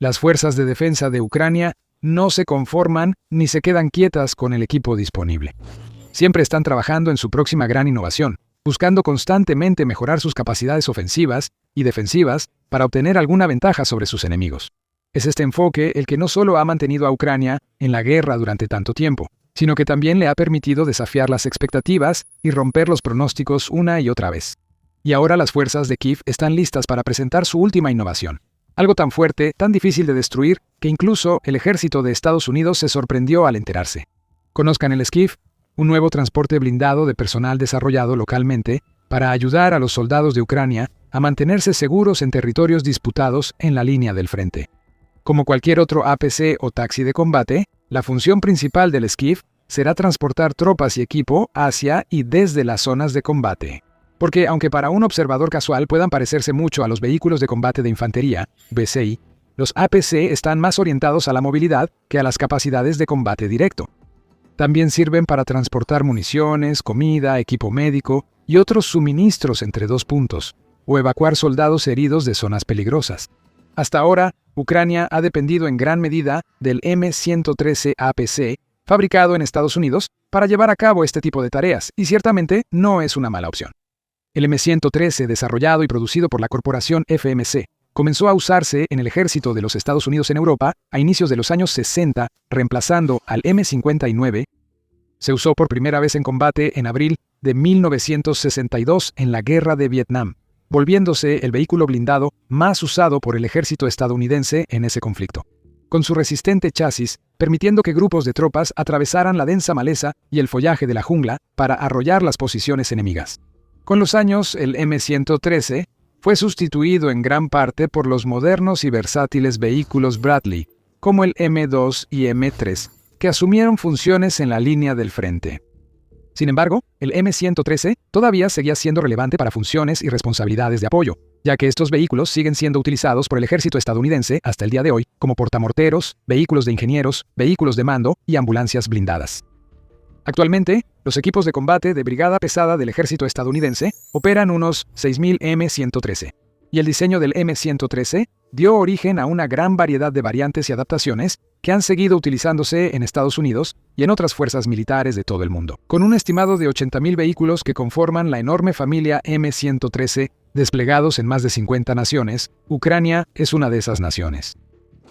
Las fuerzas de defensa de Ucrania no se conforman ni se quedan quietas con el equipo disponible. Siempre están trabajando en su próxima gran innovación, buscando constantemente mejorar sus capacidades ofensivas y defensivas para obtener alguna ventaja sobre sus enemigos. Es este enfoque el que no solo ha mantenido a Ucrania en la guerra durante tanto tiempo, sino que también le ha permitido desafiar las expectativas y romper los pronósticos una y otra vez. Y ahora las fuerzas de Kiev están listas para presentar su última innovación. Algo tan fuerte, tan difícil de destruir, que incluso el ejército de Estados Unidos se sorprendió al enterarse. Conozcan el Skiff, un nuevo transporte blindado de personal desarrollado localmente para ayudar a los soldados de Ucrania a mantenerse seguros en territorios disputados en la línea del frente. Como cualquier otro APC o taxi de combate, la función principal del Skiff será transportar tropas y equipo hacia y desde las zonas de combate. Porque aunque para un observador casual puedan parecerse mucho a los vehículos de combate de infantería, VCI, los APC están más orientados a la movilidad que a las capacidades de combate directo. También sirven para transportar municiones, comida, equipo médico y otros suministros entre dos puntos, o evacuar soldados heridos de zonas peligrosas. Hasta ahora, Ucrania ha dependido en gran medida del M113 APC, fabricado en Estados Unidos, para llevar a cabo este tipo de tareas, y ciertamente no es una mala opción. El M113, desarrollado y producido por la corporación FMC, comenzó a usarse en el ejército de los Estados Unidos en Europa a inicios de los años 60, reemplazando al M59. Se usó por primera vez en combate en abril de 1962 en la Guerra de Vietnam, volviéndose el vehículo blindado más usado por el ejército estadounidense en ese conflicto, con su resistente chasis, permitiendo que grupos de tropas atravesaran la densa maleza y el follaje de la jungla para arrollar las posiciones enemigas. Con los años, el M113 fue sustituido en gran parte por los modernos y versátiles vehículos Bradley, como el M2 y M3, que asumieron funciones en la línea del frente. Sin embargo, el M113 todavía seguía siendo relevante para funciones y responsabilidades de apoyo, ya que estos vehículos siguen siendo utilizados por el ejército estadounidense hasta el día de hoy como portamorteros, vehículos de ingenieros, vehículos de mando y ambulancias blindadas. Actualmente, los equipos de combate de brigada pesada del ejército estadounidense operan unos 6.000 M113, y el diseño del M113 dio origen a una gran variedad de variantes y adaptaciones que han seguido utilizándose en Estados Unidos y en otras fuerzas militares de todo el mundo. Con un estimado de 80.000 vehículos que conforman la enorme familia M113 desplegados en más de 50 naciones, Ucrania es una de esas naciones.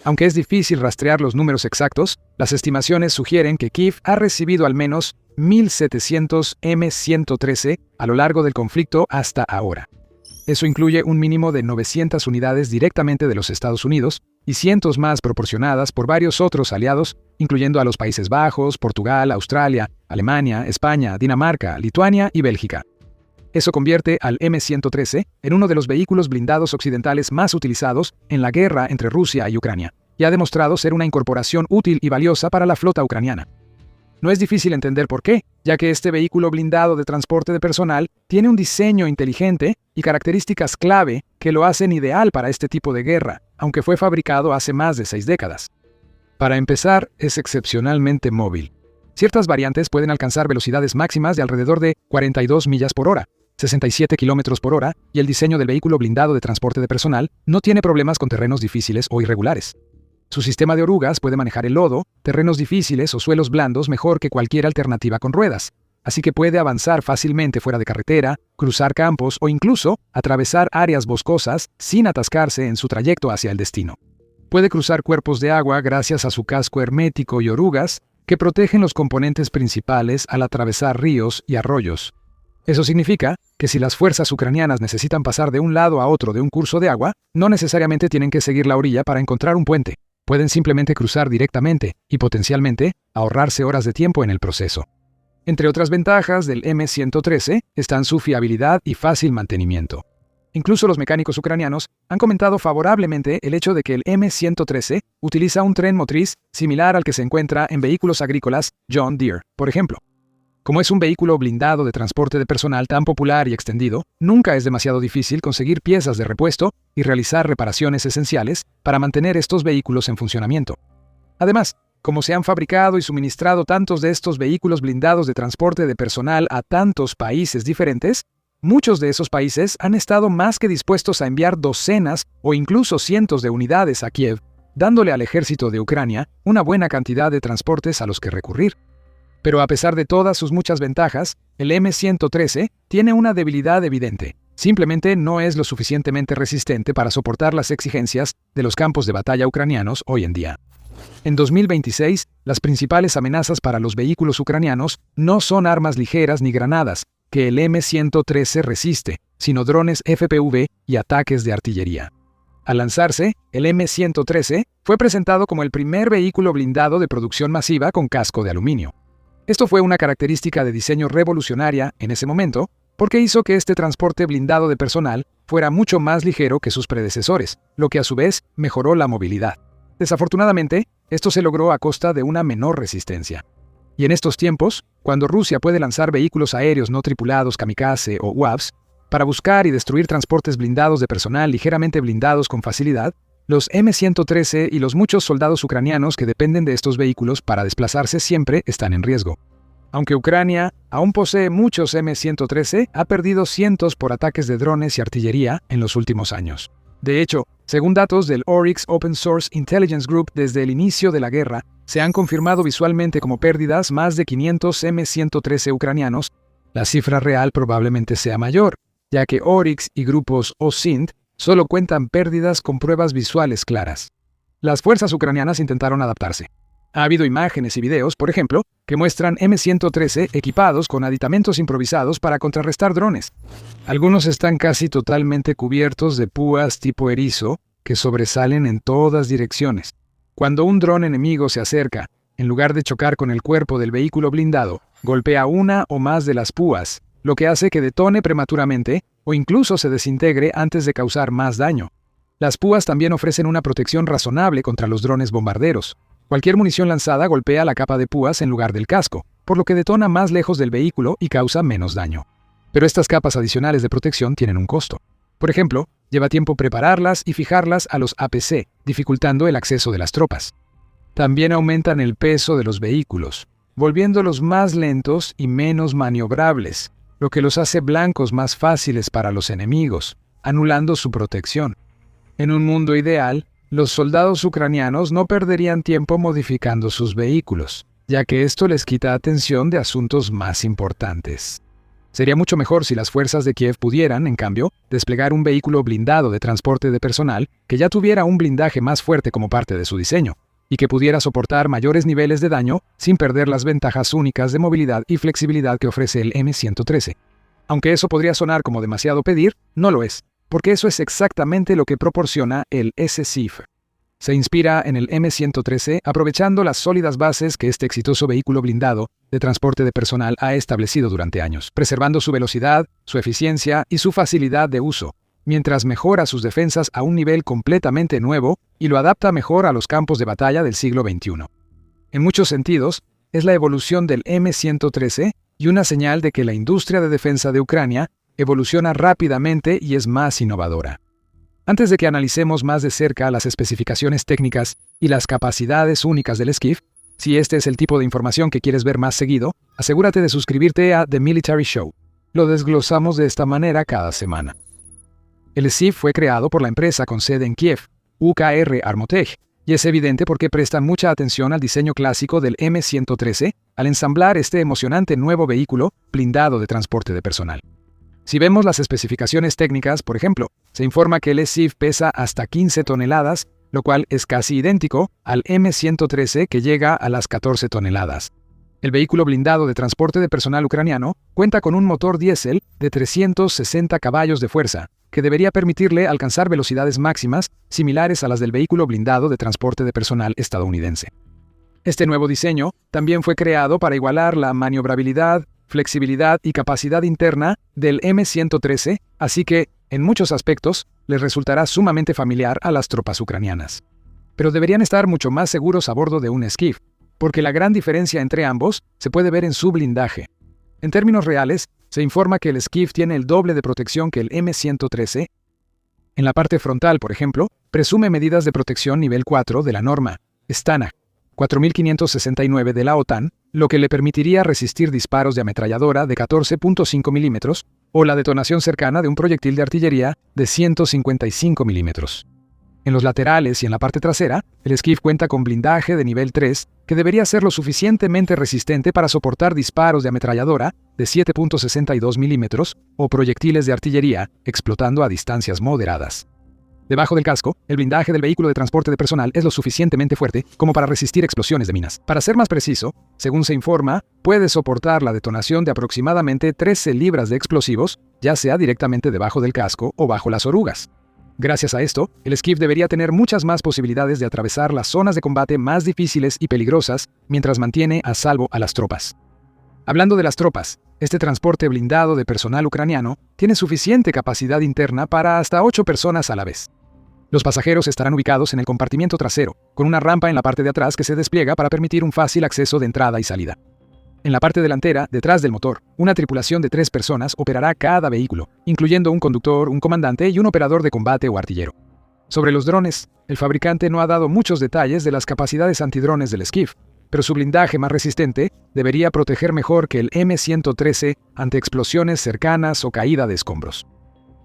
Aunque es difícil rastrear los números exactos, las estimaciones sugieren que Kiev ha recibido al menos 1.700 M113 a lo largo del conflicto hasta ahora. Eso incluye un mínimo de 900 unidades directamente de los Estados Unidos y cientos más proporcionadas por varios otros aliados, incluyendo a los Países Bajos, Portugal, Australia, Alemania, España, Dinamarca, Lituania y Bélgica. Eso convierte al M113 en uno de los vehículos blindados occidentales más utilizados en la guerra entre Rusia y Ucrania, y ha demostrado ser una incorporación útil y valiosa para la flota ucraniana. No es difícil entender por qué, ya que este vehículo blindado de transporte de personal tiene un diseño inteligente y características clave que lo hacen ideal para este tipo de guerra, aunque fue fabricado hace más de 6 décadas. Para empezar, es excepcionalmente móvil. Ciertas variantes pueden alcanzar velocidades máximas de alrededor de 42 millas por hora, 67 kilómetros por hora, y el diseño del vehículo blindado de transporte de personal no tiene problemas con terrenos difíciles o irregulares. Su sistema de orugas puede manejar el lodo, terrenos difíciles o suelos blandos mejor que cualquier alternativa con ruedas, así que puede avanzar fácilmente fuera de carretera, cruzar campos o incluso atravesar áreas boscosas sin atascarse en su trayecto hacia el destino. Puede cruzar cuerpos de agua gracias a su casco hermético y orugas que protegen los componentes principales al atravesar ríos y arroyos. Eso significa que si las fuerzas ucranianas necesitan pasar de un lado a otro de un curso de agua, no necesariamente tienen que seguir la orilla para encontrar un puente. Pueden simplemente cruzar directamente y potencialmente ahorrarse horas de tiempo en el proceso. Entre otras ventajas del M113 están su fiabilidad y fácil mantenimiento. Incluso los mecánicos ucranianos han comentado favorablemente el hecho de que el M113 utiliza un tren motriz similar al que se encuentra en vehículos agrícolas John Deere, por ejemplo. Como es un vehículo blindado de transporte de personal tan popular y extendido, nunca es demasiado difícil conseguir piezas de repuesto y realizar reparaciones esenciales para mantener estos vehículos en funcionamiento. Además, como se han fabricado y suministrado tantos de estos vehículos blindados de transporte de personal a tantos países diferentes, muchos de esos países han estado más que dispuestos a enviar docenas o incluso cientos de unidades a Kiev, dándole al ejército de Ucrania una buena cantidad de transportes a los que recurrir. Pero a pesar de todas sus muchas ventajas, el M113 tiene una debilidad evidente. Simplemente no es lo suficientemente resistente para soportar las exigencias de los campos de batalla ucranianos hoy en día. En 2026, las principales amenazas para los vehículos ucranianos no son armas ligeras ni granadas, que el M113 resiste, sino drones FPV y ataques de artillería. Al lanzarse, el M113 fue presentado como el primer vehículo blindado de producción masiva con casco de aluminio. Esto fue una característica de diseño revolucionaria en ese momento, porque hizo que este transporte blindado de personal fuera mucho más ligero que sus predecesores, lo que a su vez mejoró la movilidad. Desafortunadamente, esto se logró a costa de una menor resistencia. Y en estos tiempos, cuando Rusia puede lanzar vehículos aéreos no tripulados kamikaze o UAVs para buscar y destruir transportes blindados de personal ligeramente blindados con facilidad, los M113 y los muchos soldados ucranianos que dependen de estos vehículos para desplazarse siempre están en riesgo. Aunque Ucrania aún posee muchos M113, ha perdido cientos por ataques de drones y artillería en los últimos años. De hecho, según datos del Oryx Open Source Intelligence Group, desde el inicio de la guerra, se han confirmado visualmente como pérdidas más de 500 M113 ucranianos. La cifra real probablemente sea mayor, ya que Oryx y grupos OSINT solo cuentan pérdidas con pruebas visuales claras. Las fuerzas ucranianas intentaron adaptarse. Ha habido imágenes y videos, por ejemplo, que muestran M113 equipados con aditamentos improvisados para contrarrestar drones. Algunos están casi totalmente cubiertos de púas tipo erizo que sobresalen en todas direcciones. Cuando un dron enemigo se acerca, en lugar de chocar con el cuerpo del vehículo blindado, golpea una o más de las púas, lo que hace que detone prematuramente o incluso se desintegre antes de causar más daño. Las púas también ofrecen una protección razonable contra los drones bombarderos. Cualquier munición lanzada golpea la capa de púas en lugar del casco, por lo que detona más lejos del vehículo y causa menos daño. Pero estas capas adicionales de protección tienen un costo. Por ejemplo, lleva tiempo prepararlas y fijarlas a los APC, dificultando el acceso de las tropas. También aumentan el peso de los vehículos, volviéndolos más lentos y menos maniobrables, lo que los hace blancos más fáciles para los enemigos, anulando su protección. En un mundo ideal, los soldados ucranianos no perderían tiempo modificando sus vehículos, ya que esto les quita atención de asuntos más importantes. Sería mucho mejor si las fuerzas de Kiev pudieran, en cambio, desplegar un vehículo blindado de transporte de personal que ya tuviera un blindaje más fuerte como parte de su diseño, y que pudiera soportar mayores niveles de daño sin perder las ventajas únicas de movilidad y flexibilidad que ofrece el M113. Aunque eso podría sonar como demasiado pedir, no lo es, porque eso es exactamente lo que proporciona el SCIF. Se inspira en el M113 aprovechando las sólidas bases que este exitoso vehículo blindado de transporte de personal ha establecido durante años, preservando su velocidad, su eficiencia y su facilidad de uso, mientras mejora sus defensas a un nivel completamente nuevo y lo adapta mejor a los campos de batalla del siglo XXI. En muchos sentidos, es la evolución del M113 y una señal de que la industria de defensa de Ucrania evoluciona rápidamente y es más innovadora. Antes de que analicemos más de cerca las especificaciones técnicas y las capacidades únicas del SCIF, si este es el tipo de información que quieres ver más seguido, asegúrate de suscribirte a The Military Show. Lo desglosamos de esta manera cada semana. El SCIF fue creado por la empresa con sede en Kiev, UKR Armotech, y es evidente porque prestan mucha atención al diseño clásico del M113 al ensamblar este emocionante nuevo vehículo blindado de transporte de personal. Si vemos las especificaciones técnicas, por ejemplo, se informa que el SCIF pesa hasta 15 toneladas, lo cual es casi idéntico al M113 que llega a las 14 toneladas. El vehículo blindado de transporte de personal ucraniano cuenta con un motor diésel de 360 caballos de fuerza, que debería permitirle alcanzar velocidades máximas similares a las del vehículo blindado de transporte de personal estadounidense. Este nuevo diseño también fue creado para igualar la maniobrabilidad, flexibilidad y capacidad interna del M113, así que, en muchos aspectos, les resultará sumamente familiar a las tropas ucranianas. Pero deberían estar mucho más seguros a bordo de un SCIF, porque la gran diferencia entre ambos se puede ver en su blindaje. En términos reales, se informa que el SCIF tiene el doble de protección que el M113. En la parte frontal, por ejemplo, presume medidas de protección nivel 4 de la norma STANAG 4569 de la OTAN, lo que le permitiría resistir disparos de ametralladora de 14.5 milímetros o la detonación cercana de un proyectil de artillería de 155 milímetros. En los laterales y en la parte trasera, el Skiff cuenta con blindaje de nivel 3 que debería ser lo suficientemente resistente para soportar disparos de ametralladora de 7.62 milímetros o proyectiles de artillería explotando a distancias moderadas. Debajo del casco, el blindaje del vehículo de transporte de personal es lo suficientemente fuerte como para resistir explosiones de minas. Para ser más preciso, según se informa, puede soportar la detonación de aproximadamente 13 libras de explosivos, ya sea directamente debajo del casco o bajo las orugas. Gracias a esto, el Skiff debería tener muchas más posibilidades de atravesar las zonas de combate más difíciles y peligrosas mientras mantiene a salvo a las tropas. Hablando de las tropas, este transporte blindado de personal ucraniano tiene suficiente capacidad interna para hasta 8 personas a la vez. Los pasajeros estarán ubicados en el compartimiento trasero, con una rampa en la parte de atrás que se despliega para permitir un fácil acceso de entrada y salida. En la parte delantera, detrás del motor, una tripulación de 3 personas operará cada vehículo, incluyendo un conductor, un comandante y un operador de combate o artillero. Sobre los drones, el fabricante no ha dado muchos detalles de las capacidades antidrones del Skiff, pero su blindaje más resistente debería proteger mejor que el M113 ante explosiones cercanas o caída de escombros.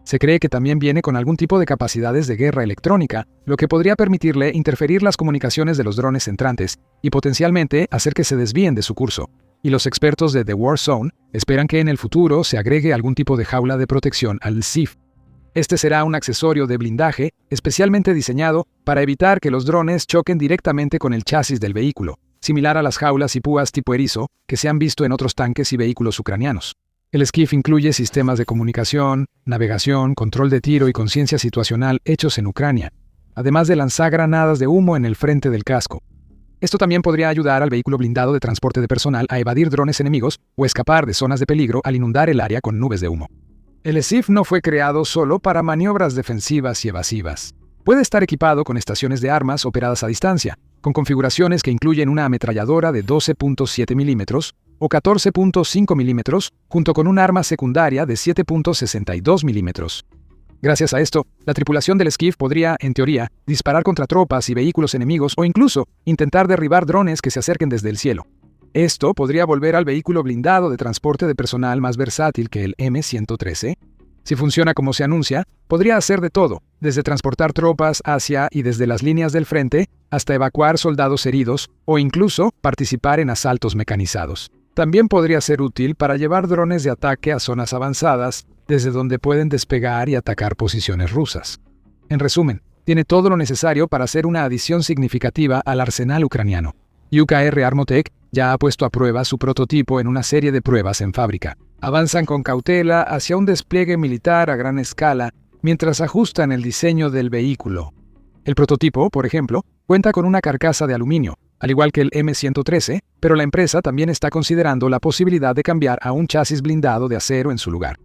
Se cree que también viene con algún tipo de capacidades de guerra electrónica, lo que podría permitirle interferir las comunicaciones de los drones entrantes y potencialmente hacer que se desvíen de su curso. Y los expertos de The War Zone esperan que en el futuro se agregue algún tipo de jaula de protección al Skiff. Este será un accesorio de blindaje especialmente diseñado para evitar que los drones choquen directamente con el chasis del vehículo, similar a las jaulas y púas tipo erizo que se han visto en otros tanques y vehículos ucranianos. El Skiff incluye sistemas de comunicación, navegación, control de tiro y conciencia situacional hechos en Ucrania, además de lanzagranadas de humo en el frente del casco. Esto también podría ayudar al vehículo blindado de transporte de personal a evadir drones enemigos o escapar de zonas de peligro al inundar el área con nubes de humo. El Skiff no fue creado solo para maniobras defensivas y evasivas. Puede estar equipado con estaciones de armas operadas a distancia, con configuraciones que incluyen una ametralladora de 12.7 milímetros o 14.5 milímetros, junto con un arma secundaria de 7.62 milímetros. Gracias a esto, la tripulación del Skiff podría, en teoría, disparar contra tropas y vehículos enemigos o incluso intentar derribar drones que se acerquen desde el cielo. Esto podría volver al vehículo blindado de transporte de personal más versátil que el M113. Si funciona como se anuncia, podría hacer de todo, desde transportar tropas hacia y desde las líneas del frente hasta evacuar soldados heridos o incluso participar en asaltos mecanizados. También podría ser útil para llevar drones de ataque a zonas avanzadas, desde donde pueden despegar y atacar posiciones rusas. En resumen, tiene todo lo necesario para ser una adición significativa al arsenal ucraniano. UKR Armotech ya ha puesto a prueba su prototipo en una serie de pruebas en fábrica. Avanzan con cautela hacia un despliegue militar a gran escala mientras ajustan el diseño del vehículo. El prototipo, por ejemplo, cuenta con una carcasa de aluminio, al igual que el M113, pero la empresa también está considerando la posibilidad de cambiar a un chasis blindado de acero en su lugar.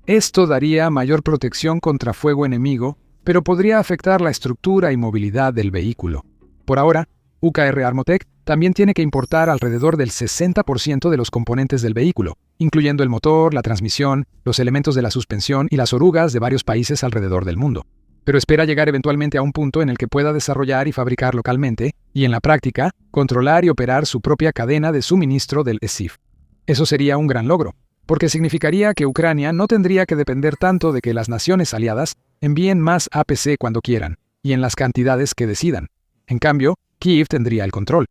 Esto daría mayor protección contra fuego enemigo, pero podría afectar la estructura y movilidad del vehículo. Por ahora, UKR Armotech también tiene que importar alrededor del 60% de los componentes del vehículo, incluyendo el motor, la transmisión, los elementos de la suspensión y las orugas de varios países alrededor del mundo. Pero espera llegar eventualmente a un punto en el que pueda desarrollar y fabricar localmente, y en la práctica, controlar y operar su propia cadena de suministro del Skiff. Eso sería un gran logro, porque significaría que Ucrania no tendría que depender tanto de que las naciones aliadas envíen más APC cuando quieran, y en las cantidades que decidan. En cambio, Kiev tendría el control.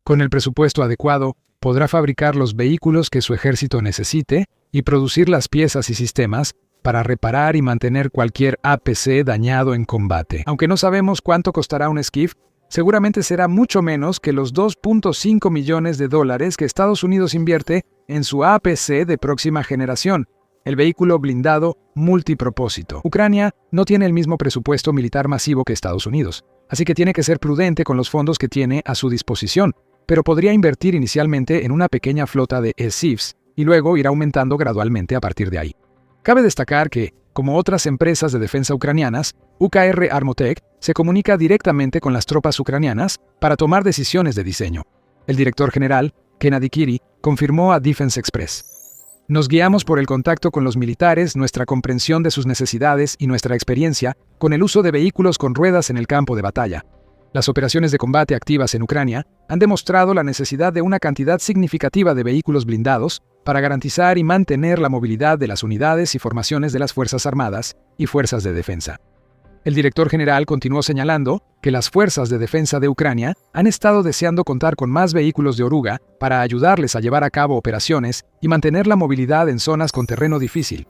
Con el presupuesto adecuado, podrá fabricar los vehículos que su ejército necesite y producir las piezas y sistemas para reparar y mantener cualquier APC dañado en combate. Aunque no sabemos cuánto costará un Skiff, seguramente será mucho menos que los $2.5 millones que Estados Unidos invierte en su APC de próxima generación, el vehículo blindado multipropósito. Ucrania no tiene el mismo presupuesto militar masivo que Estados Unidos, así que tiene que ser prudente con los fondos que tiene a su disposición, pero podría invertir inicialmente en una pequeña flota de Skiffs y luego ir aumentando gradualmente a partir de ahí. Cabe destacar que, como otras empresas de defensa ucranianas, UKR Armotech se comunica directamente con las tropas ucranianas para tomar decisiones de diseño. El director general, Gennady Kiri, confirmó a Defense Express: "Nos guiamos por el contacto con los militares, nuestra comprensión de sus necesidades y nuestra experiencia con el uso de vehículos con ruedas en el campo de batalla. Las operaciones de combate activas en Ucrania han demostrado la necesidad de una cantidad significativa de vehículos blindados para garantizar y mantener la movilidad de las unidades y formaciones de las Fuerzas Armadas y Fuerzas de Defensa". El director general continuó señalando que las fuerzas de defensa de Ucrania han estado deseando contar con más vehículos de oruga para ayudarles a llevar a cabo operaciones y mantener la movilidad en zonas con terreno difícil.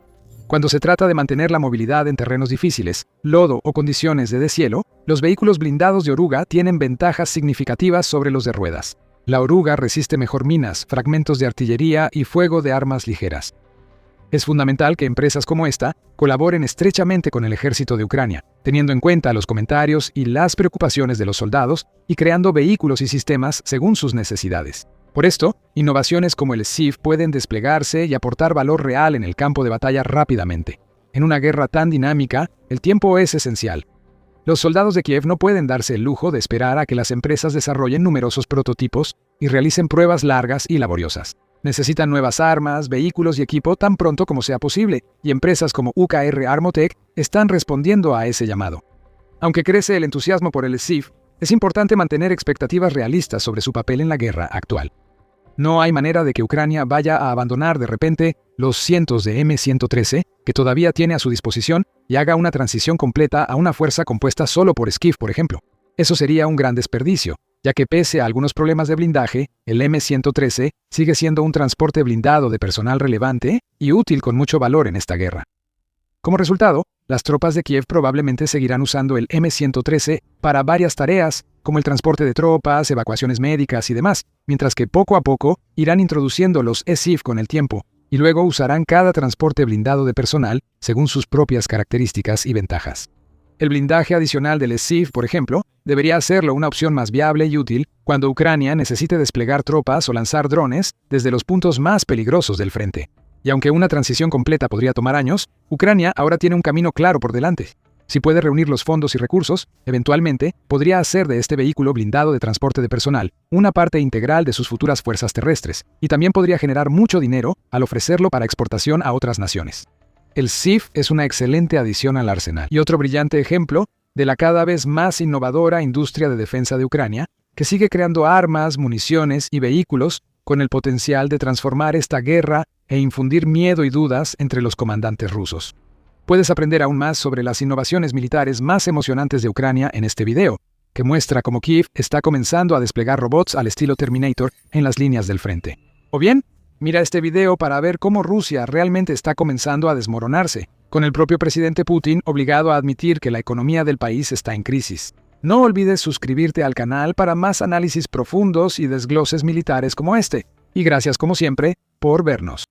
Cuando se trata de mantener la movilidad en terrenos difíciles, lodo o condiciones de deshielo, los vehículos blindados de oruga tienen ventajas significativas sobre los de ruedas. La oruga resiste mejor minas, fragmentos de artillería y fuego de armas ligeras. Es fundamental que empresas como esta colaboren estrechamente con el ejército de Ucrania, teniendo en cuenta los comentarios y las preocupaciones de los soldados y creando vehículos y sistemas según sus necesidades. Por esto, innovaciones como el SIF pueden desplegarse y aportar valor real en el campo de batalla rápidamente. En una guerra tan dinámica, el tiempo es esencial. Los soldados de Kiev no pueden darse el lujo de esperar a que las empresas desarrollen numerosos prototipos y realicen pruebas largas y laboriosas. Necesitan nuevas armas, vehículos y equipo tan pronto como sea posible, y empresas como UKR Armotech están respondiendo a ese llamado. Aunque crece el entusiasmo por el SIF, es importante mantener expectativas realistas sobre su papel en la guerra actual. No hay manera de que Ucrania vaya a abandonar de repente los cientos de M113 que todavía tiene a su disposición y haga una transición completa a una fuerza compuesta solo por SCIF, por ejemplo. Eso sería un gran desperdicio, ya que pese a algunos problemas de blindaje, el M113 sigue siendo un transporte blindado de personal relevante y útil con mucho valor en esta guerra. Como resultado, las tropas de Kiev probablemente seguirán usando el M113 para varias tareas, como el transporte de tropas, evacuaciones médicas y demás, mientras que poco a poco irán introduciendo los SIF con el tiempo, y luego usarán cada transporte blindado de personal según sus propias características y ventajas. El blindaje adicional del SIF, por ejemplo, debería hacerlo una opción más viable y útil cuando Ucrania necesite desplegar tropas o lanzar drones desde los puntos más peligrosos del frente. Y aunque una transición completa podría tomar años, Ucrania ahora tiene un camino claro por delante. Si puede reunir los fondos y recursos, eventualmente podría hacer de este vehículo blindado de transporte de personal una parte integral de sus futuras fuerzas terrestres, y también podría generar mucho dinero al ofrecerlo para exportación a otras naciones. El SIF es una excelente adición al arsenal y otro brillante ejemplo de la cada vez más innovadora industria de defensa de Ucrania, que sigue creando armas, municiones y vehículos con el potencial de transformar esta guerra e infundir miedo y dudas entre los comandantes rusos. Puedes aprender aún más sobre las innovaciones militares más emocionantes de Ucrania en este video, que muestra cómo Kiev está comenzando a desplegar robots al estilo Terminator en las líneas del frente. O bien, mira este video para ver cómo Rusia realmente está comenzando a desmoronarse, con el propio presidente Putin obligado a admitir que la economía del país está en crisis. No olvides suscribirte al canal para más análisis profundos y desgloses militares como este. Y gracias como siempre por vernos.